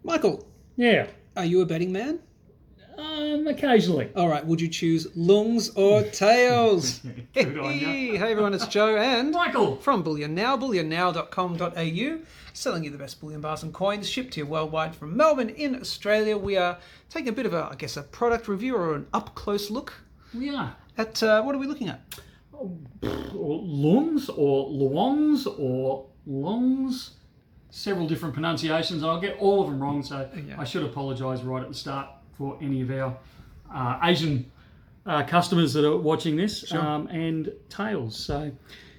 Michael, Yeah. are you a betting man? Occasionally. All right, would you choose Luongs or Taels? Good on ya. Hey everyone, it's Joe and Michael. from Bullion Now, bullionnow.com.au, selling you the best bullion bars and coins, shipped here worldwide from Melbourne in Australia. We are taking a bit of a product review or an up-close look We are. at, what are we looking at? Luongs or Luongs. Several different pronunciations. I'll get all of them wrong, so Yeah. I should apologise right at the start for any of our Asian customers that are watching this. Sure. And Taels. So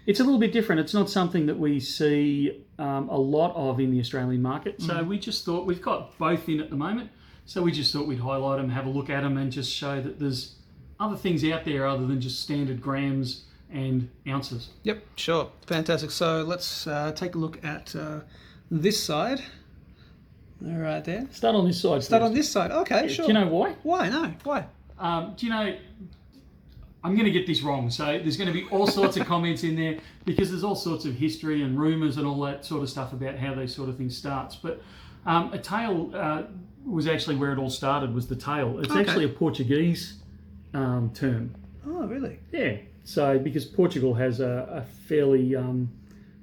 it's a little bit different. It's not something that we see a lot of in the Australian market. So we just thought, we've got both in at the moment, so we just thought we'd highlight them, have a look at them, and just show that there's other things out there other than just standard grams and ounces. Yep, sure. Fantastic. So let's take a look at this side. All right there. Start on this side. Start first. on this side. Okay, sure. Do you know why? Why? No, why? Do you know, I'm going to get this wrong, so there's going to be all sorts of comments in there because there's all sorts of history and rumours and all that sort of stuff about how these sort of things starts. But a tail was actually where it all started, was the tail. It's actually a Portuguese term. Oh, really? Yeah. So because Portugal has a fairly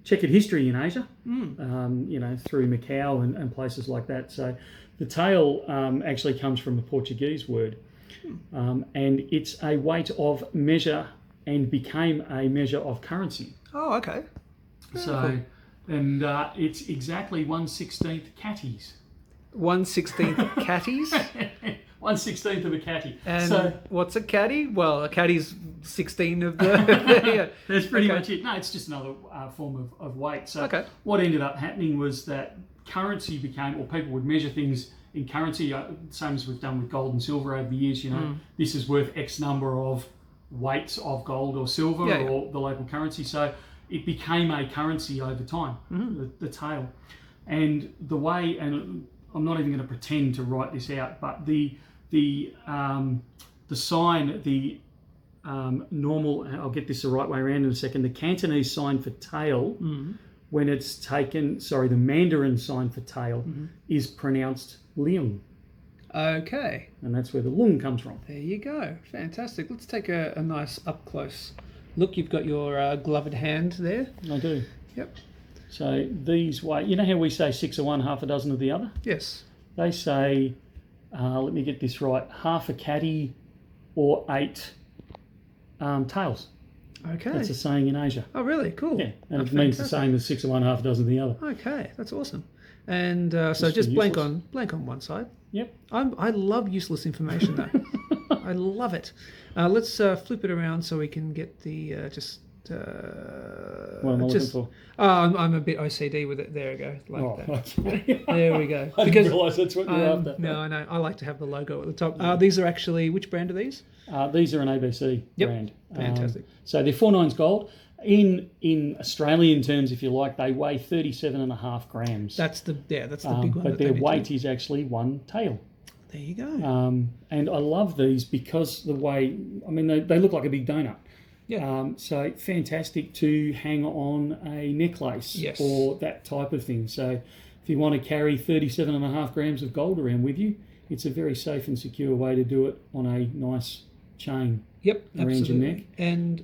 checkered history in Asia, through Macau and places like that. So the tail actually comes from a Portuguese word. And it's a weight of measure and became a measure of currency. Oh, okay. So, and it's exactly 1/16 catties. 1/16 catties? 1/16 of a catty. And so what's a caddy? Well, a caddy's 16 of the... yeah. that's pretty much it. No, it's just another form of weight. So what ended up happening was that currency became, or people would measure things in currency, same as we've done with gold and silver over the years. This is worth X number of weights of gold or silver or the local currency. So it became a currency over time, the tail. And the way, and I'm not even going to pretend to write this out, but the sign, the normal, I'll get this the right way around in a second, the Cantonese sign for tail, when it's taken, the Mandarin sign for tail is pronounced Luong. Okay. And that's where the Luong comes from. There you go. Fantastic. Let's take a nice up-close look. You've got your gloved hand there. I do. Yep. So these weigh, you know how we say 6 of one, half a dozen of the other? Yes. They say, let me get this right, half a caddy or 8 tails. Okay. That's a saying in Asia. Oh, really? Cool. Yeah, and it means the same as 6 of one, half a dozen of the other. Okay, that's awesome. And so just blank on one side. Yep. I love useless information though. I love it. Let's flip it around so we can get the what am I looking for? I'm a bit OCD with it. There we go. That. There we go. I didn't realise that's what you're after. No, I know. I like to have the logo at the top. These are actually, which brand are these? These are an ABC brand. Fantastic. So they're 4/9 gold. In Australian terms, if you like, they weigh 37.5 grams. That's the big one. But their weight is actually 1 tael. There you go. And I love these because the way, they look like a big donut. Yeah. So fantastic to hang on a necklace or that type of thing. So if you want to carry 37.5 grams of gold around with you, it's a very safe and secure way to do it on a nice chain around your neck. And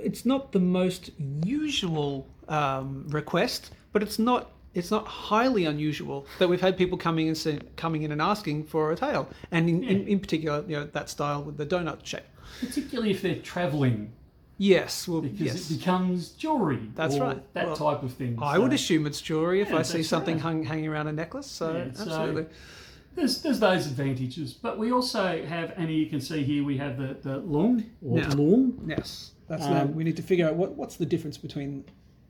it's not the most usual request, but it's not highly unusual that we've had people coming in and asking for a tail, and in particular, that style with the donut shape. Particularly if they're travelling. Yes, because it becomes jewellery. That's right. That type of thing. I would assume it's jewellery if I see something hanging around a necklace. So absolutely. There's those advantages, but we also have, and you can see here we have the Luong or Luong. Yes, that's that. We need to figure out what's the difference between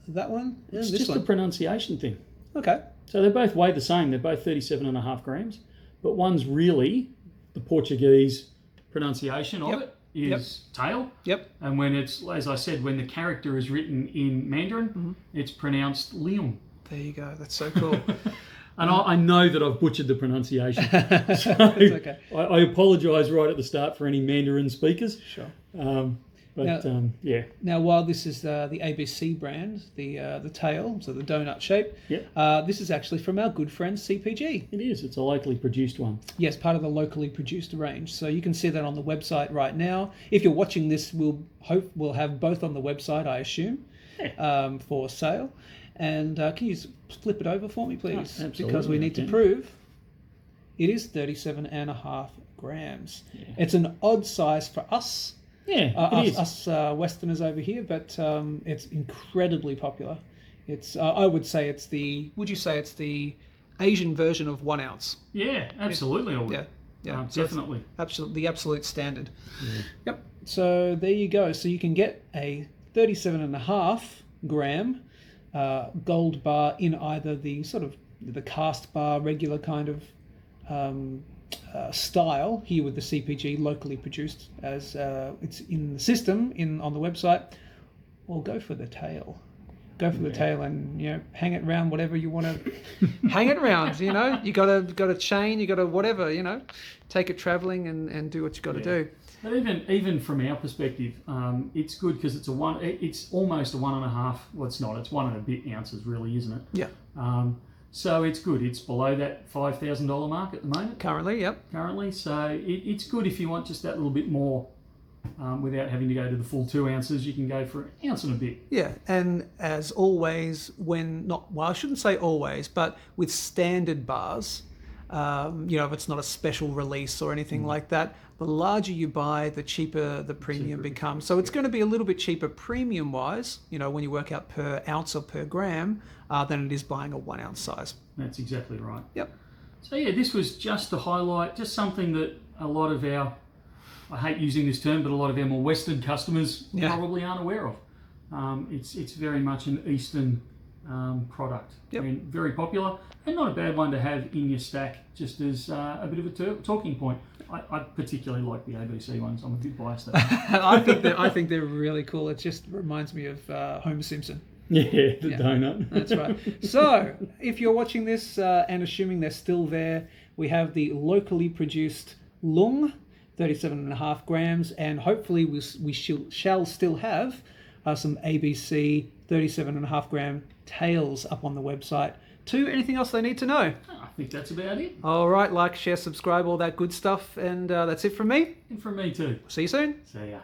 that one and it's this just one. a pronunciation thing. Okay. So they both weigh the same. They're both 37.5 grams, but one's really the Portuguese pronunciation of it is tail. Yep. And when it's, as I said, when the character is written in Mandarin, it's pronounced Luong. There you go. That's so cool. And I know that I've butchered the pronunciation. So it's okay. I apologise right at the start for any Mandarin speakers. Sure. But yeah. Now, while this is the ABC brand, the tail, so the donut shape, this is actually from our good friends CPG. It is. It's a locally produced one. Yes, part of the locally produced range. So you can see that on the website right now. If you're watching this, we'll have both on the website, I assume, for sale. And can you flip it over for me, please? Oh, absolutely, because we need to prove it is 37.5 grams. Yeah. It's an odd size for us. Yeah, us Westerners over here, but it's incredibly popular. It's I would say it's the. Would you say it's the Asian version of 1 ounce? Yeah, absolutely. Yeah, definitely. The absolute standard. Yeah. Yep. So there you go. So you can get a 37.5 gram gold bar in either the sort of the cast bar, regular kind of style here with the CPG locally produced as it's in the system on the website, or go for the tail. Go for the tail and hang it around whatever you want to hang it around. You got a chain, you got a whatever. Take it traveling and do what you got to do. But even from our perspective, it's good because it's almost a 1.5. Well, it's not. It's 1 and a bit ounces, really, isn't it? Yeah. So it's good. It's below that $5,000 mark at the moment. Currently, yep. So it's good if you want just that little bit more without having to go to the full 2 ounces. You can go for 1 ounce and a bit. Yeah, and as always, I shouldn't say always, but with standard bars, if it's not a special release or anything like that, the larger you buy, the cheaper the premium becomes. So it's going to be a little bit cheaper premium-wise, when you work out per ounce or per gram, than it is buying a 1 ounce size. That's exactly right. Yep. So yeah, this was just to highlight just something that a lot of our, I hate using this term, but a lot of our more Western customers probably aren't aware of. It's very much an Eastern product. Yep. And very popular and not a bad one to have in your stack just as a bit of a talking point. I particularly like the ABC ones. I'm a bit biased there. I think they're really cool. It just reminds me of Homer Simpson. Yeah, the donut. That's right. So, if you're watching this and assuming they're still there, we have the locally produced Luong, 37.5 grams, and hopefully we shall still have some ABC 37.5 gram Taels up on the website too. Anything else they need to know? I think that's about it. All right, like, share, subscribe, all that good stuff, and that's it from me. And from me too. See you soon. See ya.